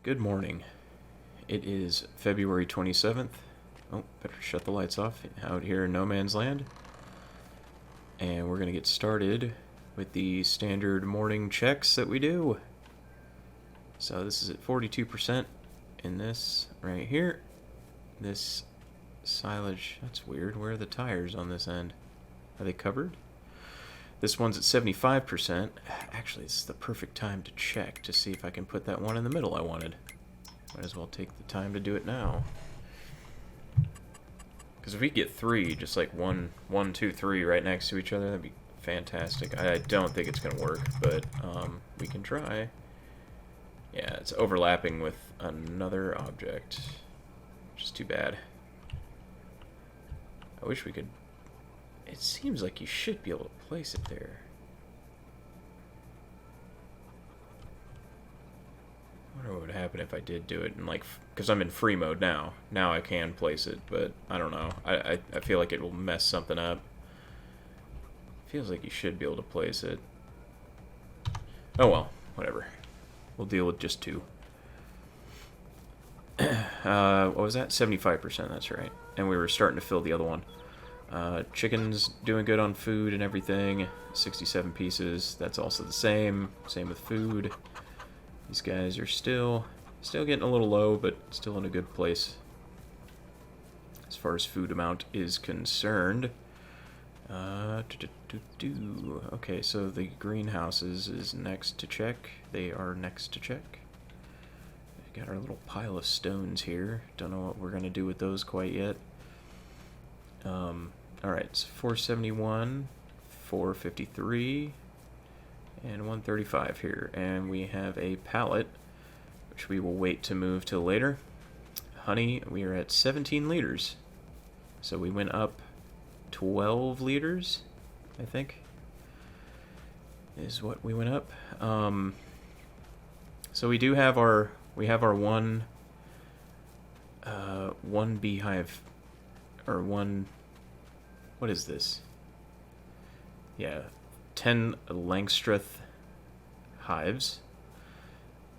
Good morning. It is February 27th. Oh, better shut the lights off out here in no man's land. And we're going to get started with the standard morning checks that we do. So this is at 42% in this right here. This silage, that's weird. Where are the tires on this end? Are they covered? This one's at 75%. Actually, this is the perfect time to check to see if I can put that one in the middle I wanted. Might as well take the time to do it now. Because if we get three, just like one, two, three right next to each other, that'd be fantastic. I don't think it's going to work, but we can try. Yeah, it's overlapping with another object, which is too bad. I wish we could... It seems like you should be able to place it there. I wonder what would happen if I did do it, and like, because I'm in free mode now. Now I can place it, but I don't know. I feel like it will mess something up. Feels like you should be able to place it. Oh well, whatever. We'll deal with just two. What was that? 75%, that's right. And we were starting to fill the other one. Chicken's doing good on food and everything. 67 pieces. That's also the same. Same with food. These guys are still getting a little low, but still in a good place as far as food amount is concerned. Okay, so the greenhouses is next to check. They are next to check. We got our little pile of stones here. Don't know what we're gonna do with those quite yet. Alright, it's 471, 453, and 135 here. And we have a pallet, which we will wait to move till later. Honey, we are at 17 liters. So we went up 12 liters, I think, is what we went up. So we do have our one beehive, or one, what is this? Yeah, 10 Langstroth hives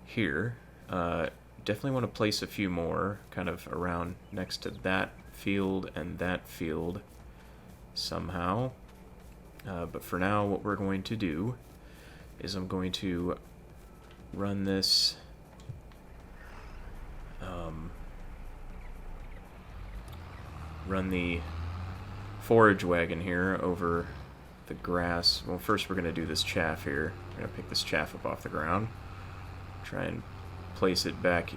here. Definitely want to place a few more kind of around next to that field and that field somehow. But for now, what we're going to do is I'm going to run this run the forage wagon here over the grass. Well, first we're going to do this chaff here. We're going to pick this chaff up off the ground. Try and place it back.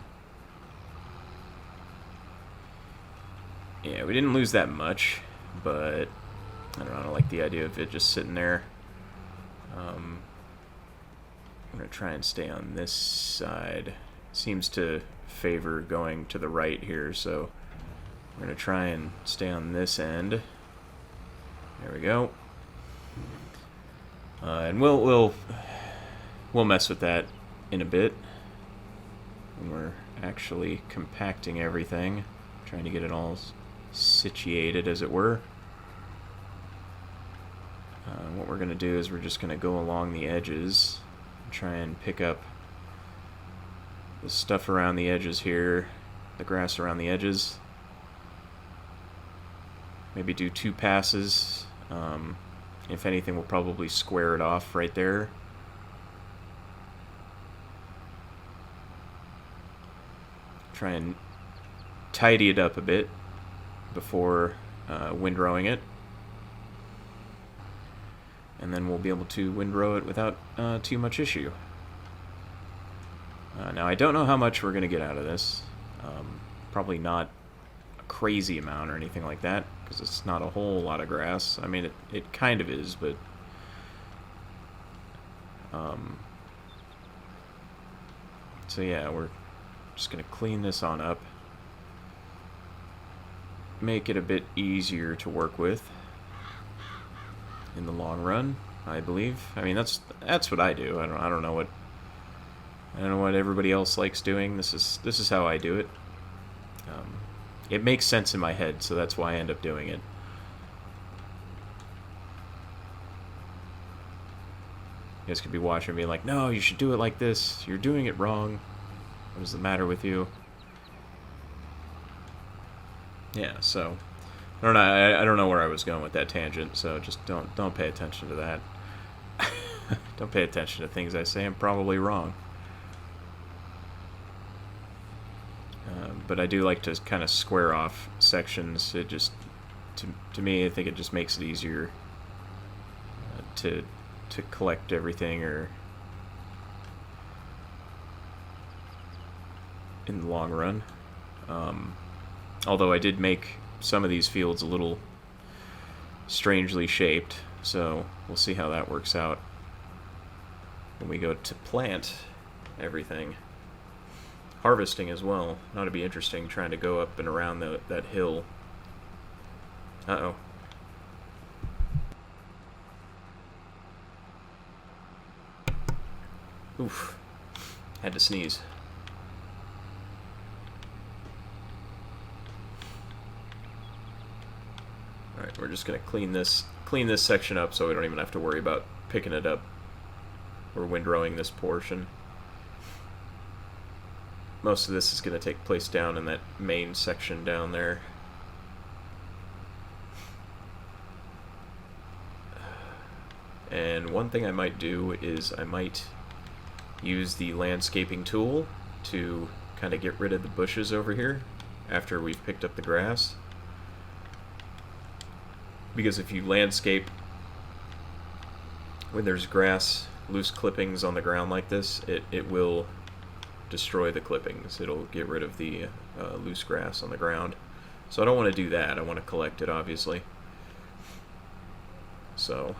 Yeah, we didn't lose that much, but I don't know, I don't like the idea of it just sitting there. I'm going to try and stay on this side. Seems to favor going to the right here, so we're going to try and stay on this end. There we go. And we'll mess with that in a bit when we're actually compacting everything, trying to get it all situated, as it were. What we're going to do is we're just going to go along the edges and try and pick up the stuff around the edges here, the grass around the edges. Maybe do 2 passes. If anything, we'll probably square it off right there. Try and tidy it up a bit before windrowing it. And then we'll be able to windrow it without too much issue. Now, I don't know how much we're going to get out of this. Probably not a crazy amount or anything like that, because it's not a whole lot of grass. I mean, it kind of is, but... So yeah, we're just going to clean this on up. Make it a bit easier to work with in the long run, I believe. I mean, that's what I do. I don't know what everybody else likes doing. This is how I do it. It makes sense in my head, so that's why I end up doing it. You guys could be watching and be like, no, you should do it like this. You're doing it wrong. What is the matter with you? Yeah, so I don't know where I was going with that tangent, so just don't pay attention to that. Don't pay attention to things I say. I'm probably wrong. But I do like to kind of square off sections. It just, to me, I think it just makes it easier to collect everything, or in the long run. Although I did make some of these fields a little strangely shaped, so we'll see how that works out when we go to plant everything. Harvesting as well. Now it'd be interesting trying to go up and around that hill. Uh-oh. Oof. Had to sneeze. Alright, we're just gonna clean this section up so we don't even have to worry about picking it up or windrowing this portion. Most of this is going to take place down in that main section down there. And one thing I might do is I might use the landscaping tool to kind of get rid of the bushes over here after we've picked up the grass. Because if you landscape when there's grass, loose clippings on the ground like this, it will destroy the clippings. It'll get rid of the loose grass on the ground. So I don't want to do that. I want to collect it, obviously. So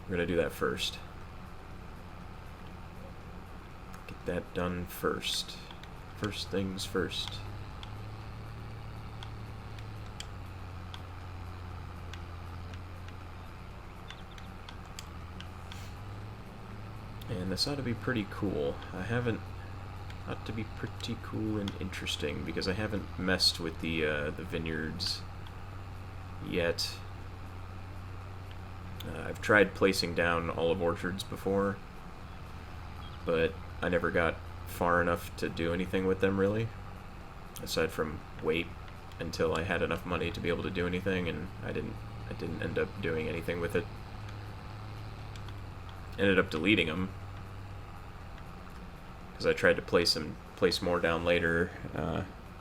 we're going to do that first. Get that done first. First things first. And this ought to be pretty cool. Ought to be pretty cool and interesting, because I haven't messed with the vineyards yet. I've tried placing down olive orchards before, but I never got far enough to do anything with them, really, aside from wait until I had enough money to be able to do anything, and I didn't end up doing anything with it. Ended up deleting them because I tried to place more down later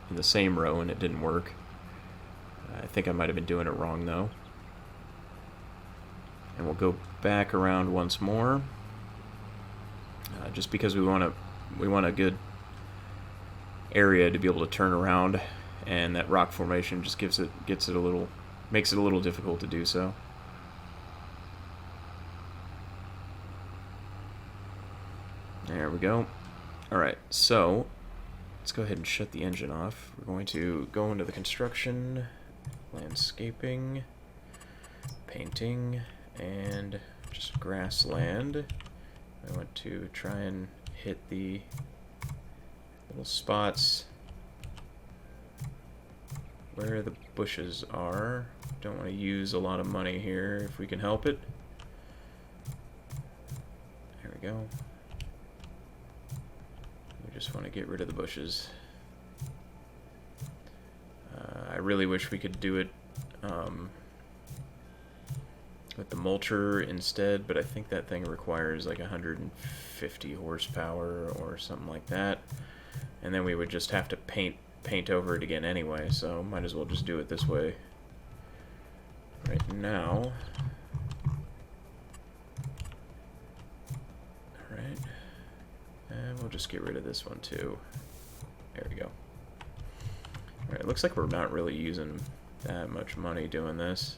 in the same row, and it didn't work. I think I might have been doing it wrong, though. And we'll go back around once more, just because we want a good area to be able to turn around, and that rock formation just makes it a little difficult to do so. There we go. Alright, so let's go ahead and shut the engine off. We're going to go into the construction, landscaping, painting, and just grassland. I want to try and hit the little spots where the bushes are. Don't want to use a lot of money here if we can help it. There we go. Just want to get rid of the bushes. I really wish we could do it with the mulcher instead, but I think that thing requires like 150 horsepower or something like that, and then we would just have to paint over it again anyway, so might as well just do it this way right now. Alright. And we'll just get rid of this one too. There we go. Alright, looks like we're not really using that much money doing this.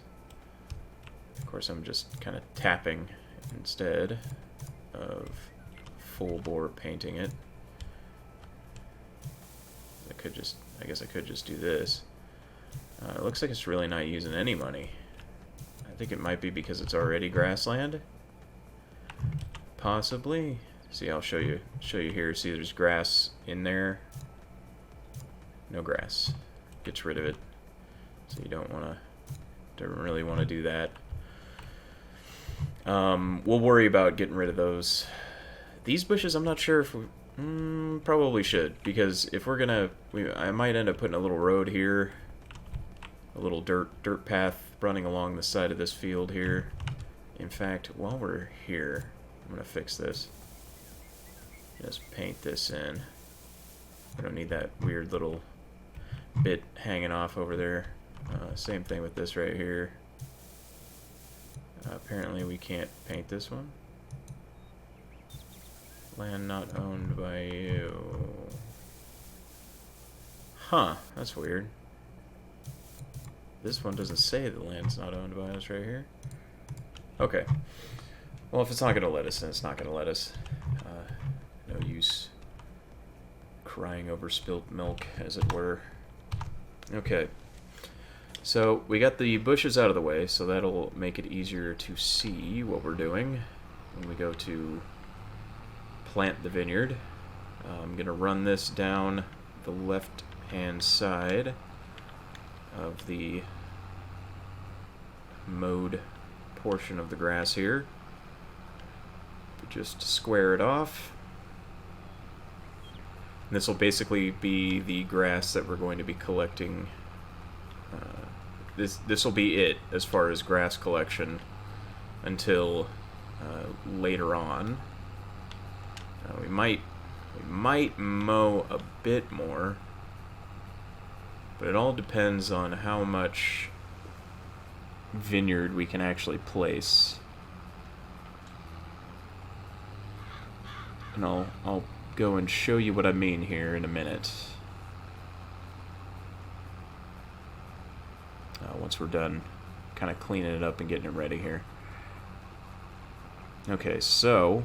Of course, I'm just kind of tapping instead of full bore painting it. I guess I could just do this. It looks like it's really not using any money. I think it might be because it's already grassland. Possibly. See, I'll show you here. See, there's grass in there. No grass. Gets rid of it. So you don't really want to do that. We'll worry about getting rid of those. These bushes, I'm not sure Probably should, because if we're gonna, I might end up putting a little road here, a little dirt path running along the side of this field here. In fact, while we're here, I'm gonna fix this. Just paint this in. I don't need that weird little bit hanging off over there. Same thing with this right here. Apparently we can't paint this one. Land not owned by you. Huh, that's weird. This one doesn't say the land's not owned by us right here. Okay. Well, if it's not going to let us, then it's not going to let us. No use crying over spilt milk, as it were. Okay. So, we got the bushes out of the way, so that'll make it easier to see what we're doing when we go to plant the vineyard. I'm going to run this down the left-hand side of the mowed portion of the grass here. Just square it off. This will basically be the grass that we're going to be collecting. This will be it as far as grass collection until later on. We might mow a bit more, but it all depends on how much vineyard we can actually place. And I'll go and show you what I mean here in a minute. Once we're done kind of cleaning it up and getting it ready here. Okay, so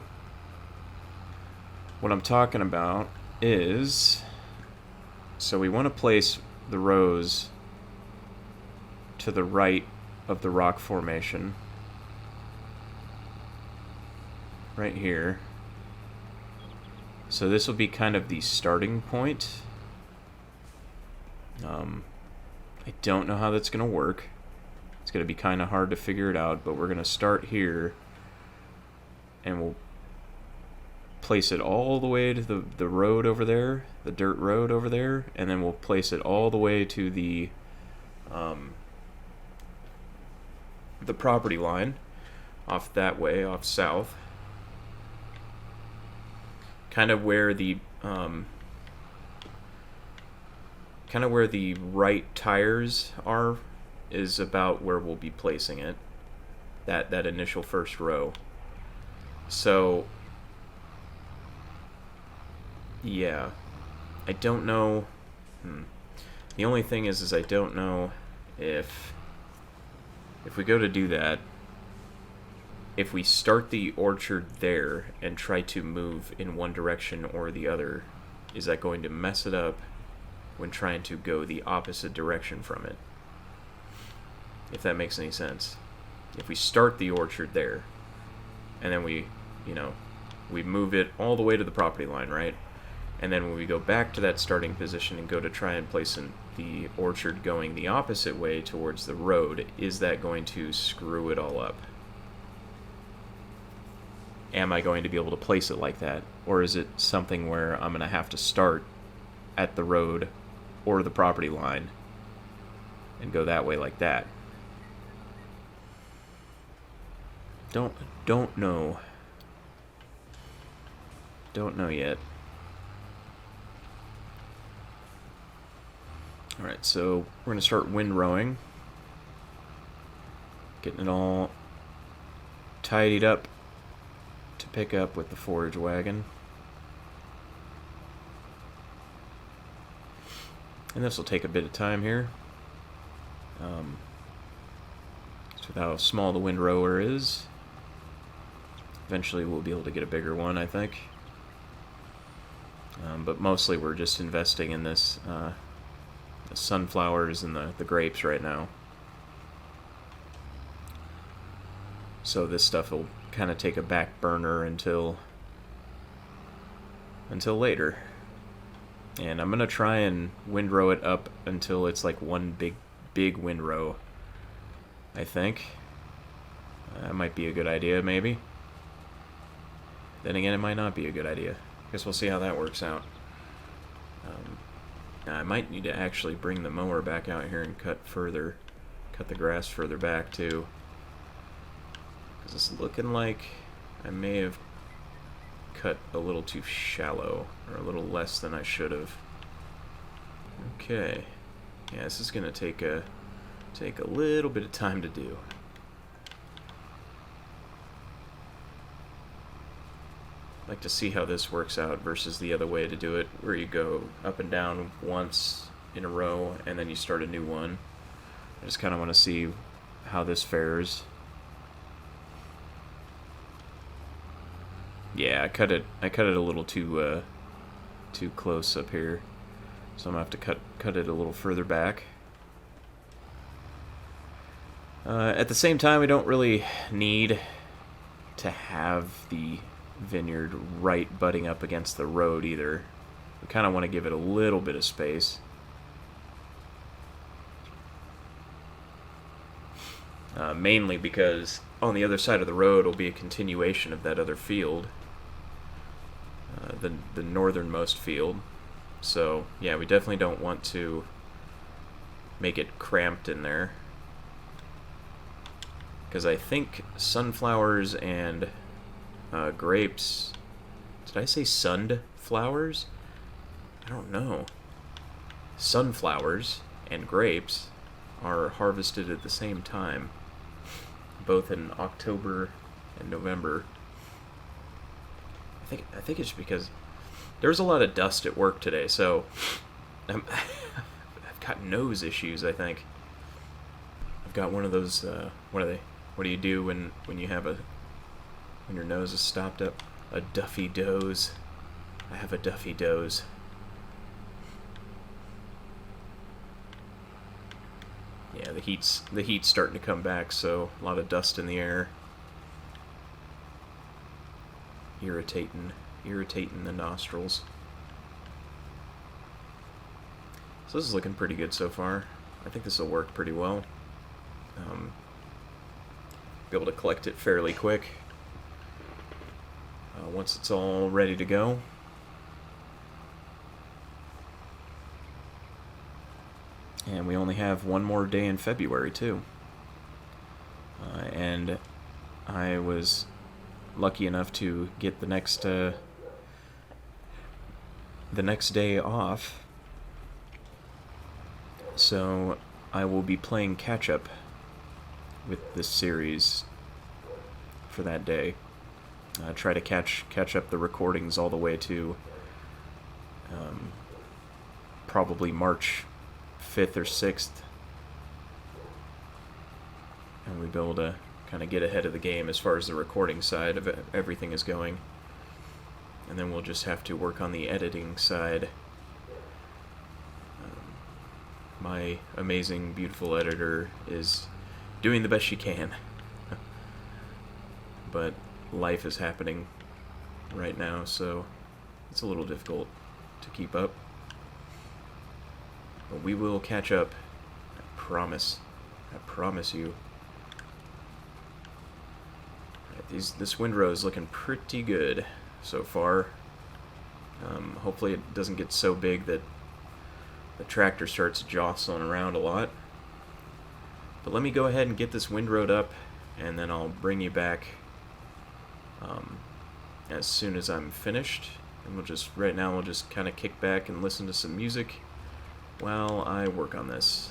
what I'm talking about is, so we want to place the rows to the right of the rock formation. Right here. So this will be kind of the starting point. I don't know how that's going to work. It's going to be kind of hard to figure it out, but we're going to start here and we'll place it all the way to the road over there, the dirt road over there, and then we'll place it all the way to the property line off that way, off south. Kind of where the right tires are is about where we'll be placing it. That initial first row. So yeah, I don't know. The only thing is I don't know if we go to do that, if we start the orchard there and try to move in one direction or the other, is that going to mess it up when trying to go the opposite direction from it? If that makes any sense. If we start the orchard there, and then we move it all the way to the property line, right? And then when we go back to that starting position and go to try and place the orchard going the opposite way towards the road, is that going to screw it all up? Am I going to be able to place it like that? Or is it something where I'm going to have to start at the road or the property line and go that way like that? Don't know. Don't know yet. Alright, so we're going to start windrowing. Getting it all tidied up to pick up with the forage wagon. And this will take a bit of time here. Just with how small the windrower is. Eventually we'll be able to get a bigger one, I think. But mostly we're just investing in this the sunflowers and the grapes right now. So this stuff will kind of take a back burner until later. And I'm going to try and windrow it up until it's like one big windrow, I think. That might be a good idea, maybe. Then again, it might not be a good idea. Guess we'll see how that works out. I might need to actually bring the mower back out here and cut the grass further back too. Because it's looking like I may have cut a little too shallow, or a little less than I should have. Okay. Yeah, this is gonna take a little bit of time to do. I'd like to see how this works out versus the other way to do it, where you go up and down once in a row and then you start a new one. I just kind of want to see how this fares. Yeah, I cut it a little too close up here, so I'm gonna have to cut it a little further back. At the same time, we don't really need to have the vineyard right butting up against the road either. We kind of want to give it a little bit of space. Mainly because on the other side of the road will be a continuation of that other field, the northernmost field. So yeah, we definitely don't want to make it cramped in there, because I think sunflowers and grapes. Did I say sunned flowers? I don't know. Sunflowers and grapes are harvested at the same time, both in October and November. I think it's because there's a lot of dust at work today, so I've got nose issues, I think. I've got one of those, what do you do when you have when your nose is stopped up? A Duffy doze. I have a Duffy doze. Yeah, the heat's starting to come back, so a lot of dust in the air. Irritating the nostrils. So this is looking pretty good so far. I think this will work pretty well. Be able to collect it fairly quick once it's all ready to go. And we only have one more day in February too. And I was lucky enough to get the next day off, so I will be playing catch up with this series for that day. Try to catch up the recordings all the way to probably March 5th or 6th, and we'll be able to kind of get ahead of the game as far as the recording side of everything is going. And then we'll just have to work on the editing side. My amazing, beautiful editor is doing the best she can. But life is happening right now, so it's a little difficult to keep up. But we will catch up. I promise. I promise you. This windrow is looking pretty good so far. Hopefully it doesn't get so big that the tractor starts jostling around a lot. But let me go ahead and get this windrowed up, and then I'll bring you back as soon as I'm finished. And right now we'll just kind of kick back and listen to some music while I work on this.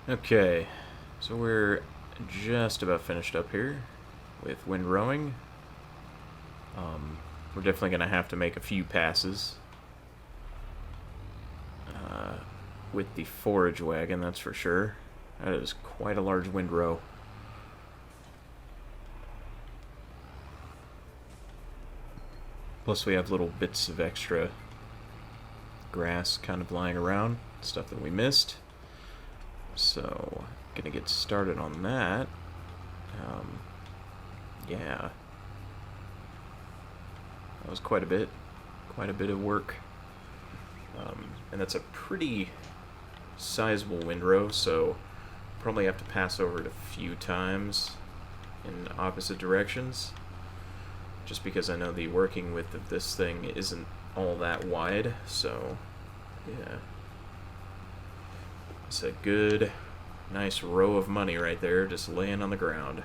Okay, so we're just about finished up here with windrowing. We're definitely going to have to make a few passes with the forage wagon, that's for sure. That is quite a large windrow. Plus we have little bits of extra grass kind of lying around, stuff that we missed. So, gonna get started on that. Yeah. That was quite a bit of work. And that's a pretty sizable windrow, so probably have to pass over it a few times in opposite directions. Just because I know the working width of this thing isn't all that wide, so yeah. It's a good, nice row of money right there, just laying on the ground.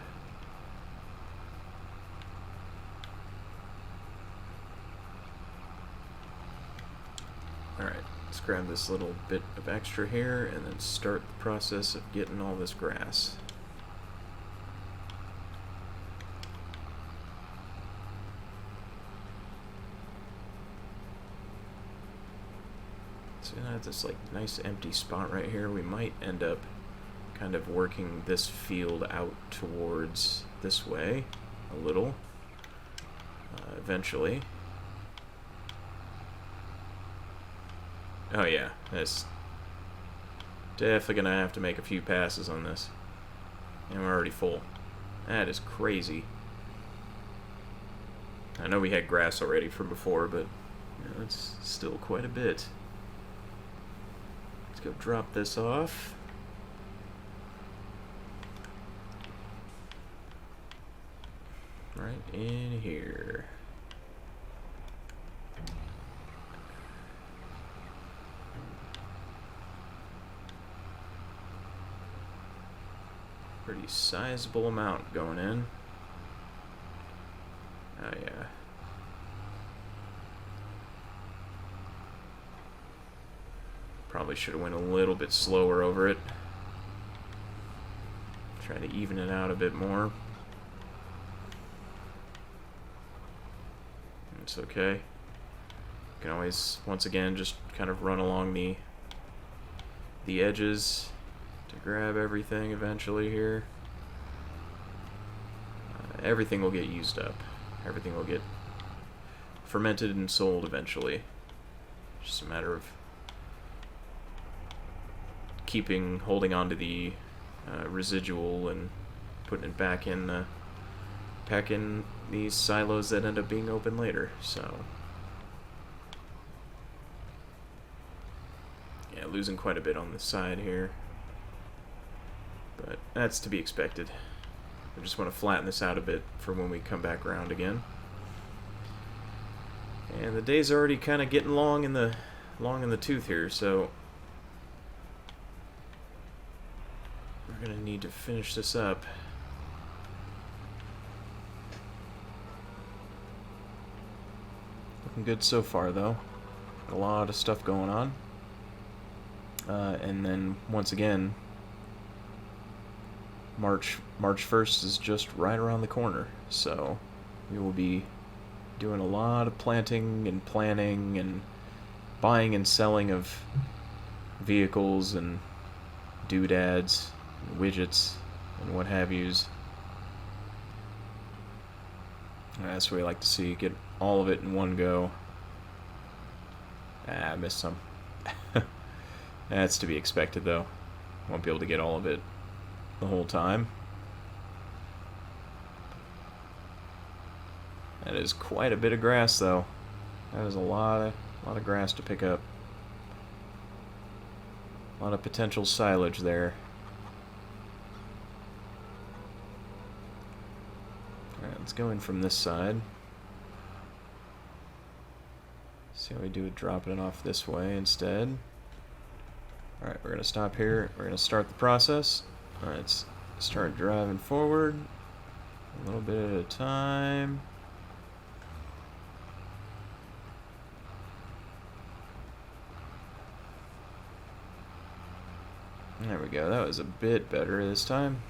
Alright, let's grab this little bit of extra here and then start the process of getting all this grass. So I have this like nice empty spot right here. We might end up kind of working this field out towards this way a little eventually. Oh yeah, that's definitely gonna have to make a few passes on this. And we're already full. That is crazy. I know we had grass already from before, but you know, it's still quite a bit. Let's go drop this off. Right in here. Pretty sizable amount going in. Oh yeah. Probably should have went a little bit slower over it. Try to even it out a bit more. It's okay. You can always, once again, just kind of run along the edges to grab everything eventually here. Everything will get used up. Everything will get fermented and sold eventually. Just a matter of holding on to the residual and putting it back in these silos that end up being open later. So yeah, losing quite a bit on the side here, but that's to be expected. I just want to flatten this out a bit for when we come back around again. And the day's already kind of getting long in the tooth here, so we're gonna need to finish this up. Looking good so far, though. A lot of stuff going on. And then once again, March 1st is just right around the corner, so we will be doing a lot of planting and planning and buying and selling of vehicles and doodads and widgets and what have yous. That's what we like to see, get all of it in one go. I missed some. That's to be expected, though. Won't be able to get all of it the whole time. That is quite a bit of grass, though. That is a lot of grass to pick up. A lot of potential silage there. Alright, let's go in from this side. See how we do it, dropping it off this way instead. Alright, we're going to stop here. We're going to start the process. Alright, let's start driving forward. A little bit at a time. There we go. That was a bit better this time.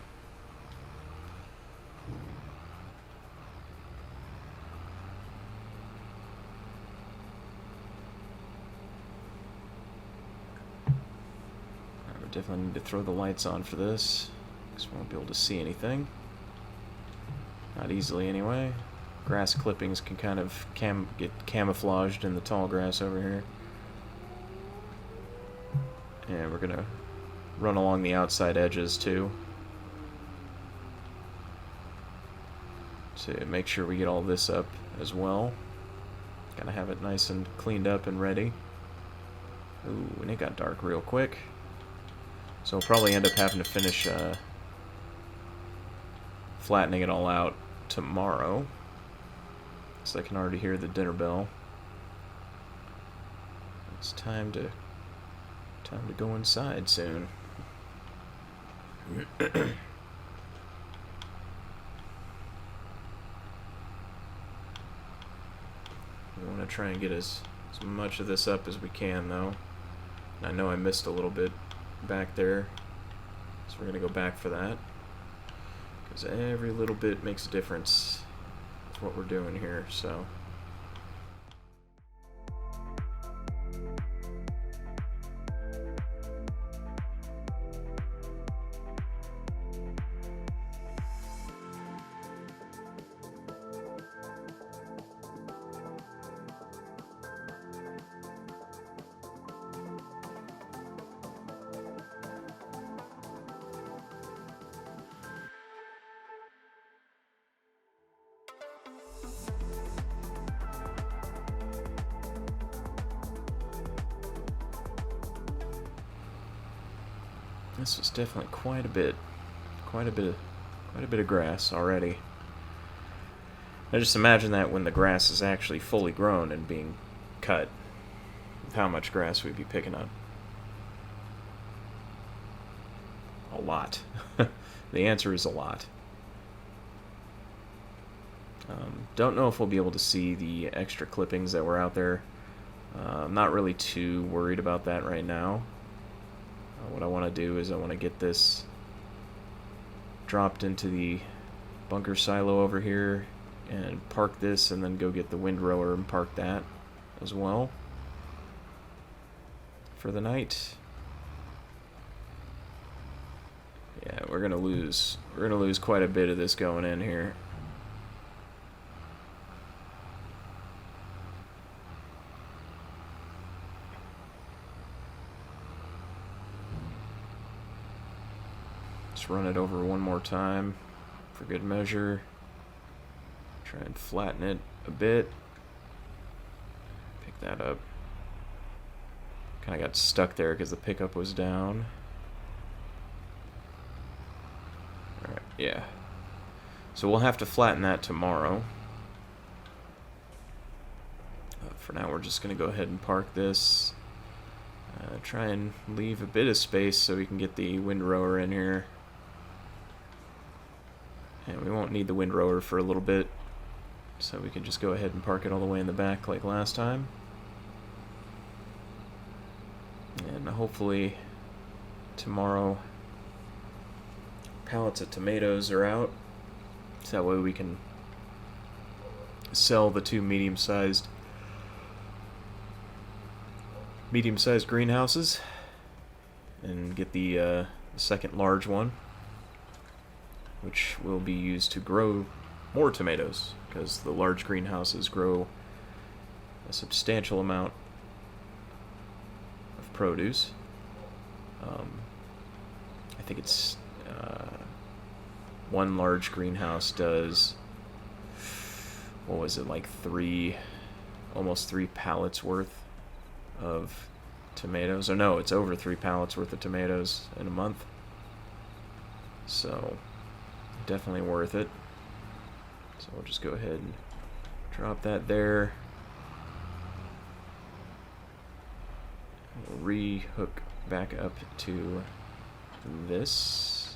We definitely need to throw the lights on for this, because we won't be able to see anything. Not easily, anyway. Grass clippings can kind of get camouflaged in the tall grass over here. And we're going to run along the outside edges, too, to make sure we get all this up as well. Gotta have it nice and cleaned up and ready. Ooh, and it got dark real quick. So we'll probably end up having to finish flattening it all out tomorrow. So I can already hear the dinner bell. It's time to go inside soon. We want to try and get as much of this up as we can, though. I know I missed a little bit back there, so we're going to go back for that, because every little bit makes a difference with what we're doing here, so... This was definitely quite a bit of grass already. Now just imagine that when the grass is actually fully grown and being cut, how much grass we'd be picking up. A lot. The answer is a lot. Don't know if we'll be able to see the extra clippings that were out there. I'm not really too worried about that right now. What I want to do is I want to get this dropped into the bunker silo over here and park this, and then go get the windrower and park that as well for the night. Yeah, we're gonna lose quite a bit of this going in here. Just run it over one more time for good measure. Try and flatten it a bit. Pick that up. Kind of got stuck there because the pickup was down. Alright, yeah. So we'll have to flatten that tomorrow. For now, we're just going to go ahead and park this. Try and leave a bit of space so we can get the windrower in here. And we won't need the windrower for a little bit, so we can just go ahead and park it all the way in the back like last time. And hopefully tomorrow pallets of tomatoes are out, so that way we can sell the two medium-sized greenhouses and get the second large one, which will be used to grow more tomatoes, because the large greenhouses grow a substantial amount of produce. I think it's one large greenhouse does, what was it, like almost 3 pallets worth of tomatoes. Or no, it's over 3 pallets worth of tomatoes in a month. So definitely worth it. So we'll just go ahead and drop that there. We'll re-hook back up to this.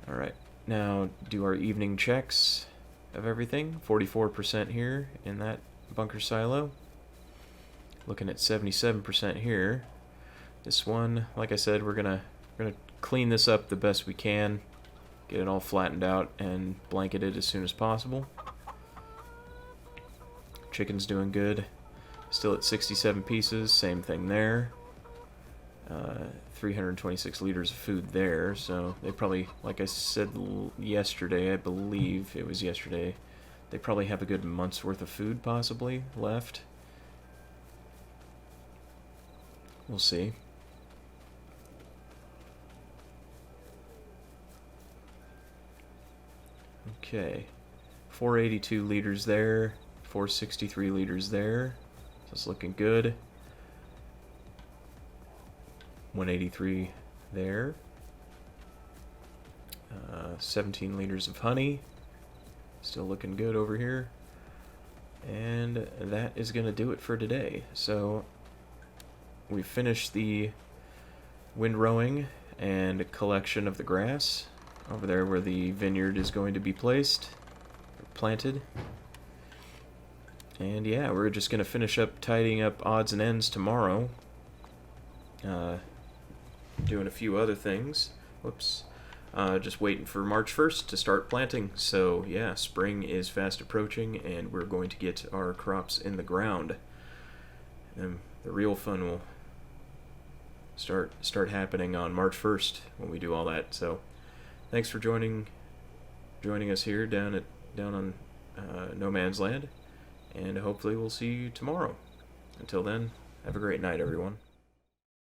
Alright, now do our evening checks of everything. 44% here in that bunker silo. looking at 77% here. This one, like I said, we're gonna clean this up the best we can, get it all flattened out and blanketed as soon as possible. Chicken's doing good. Still at 67 pieces, same thing there. 326 liters of food there, so they probably, like I said yesterday, I believe it was yesterday, they probably have a good month's worth of food possibly left. We'll see. Okay, 482 liters there, 463 liters there, so it's looking good. 183 there. 17 liters of honey, still looking good over here. And that is going to do it for today. So we finished the windrowing and collection of the grass over there where the vineyard is going to be placed, planted. And yeah, we're just going to finish up tidying up odds and ends tomorrow. Doing a few other things. Whoops. Just waiting for March 1st to start planting. So yeah, spring is fast approaching and we're going to get our crops in the ground. And the real fun will start happening on March 1st when we do all that. So thanks for joining us here down on No Man's Land, and hopefully we'll see you tomorrow. Until then, have a great night, everyone.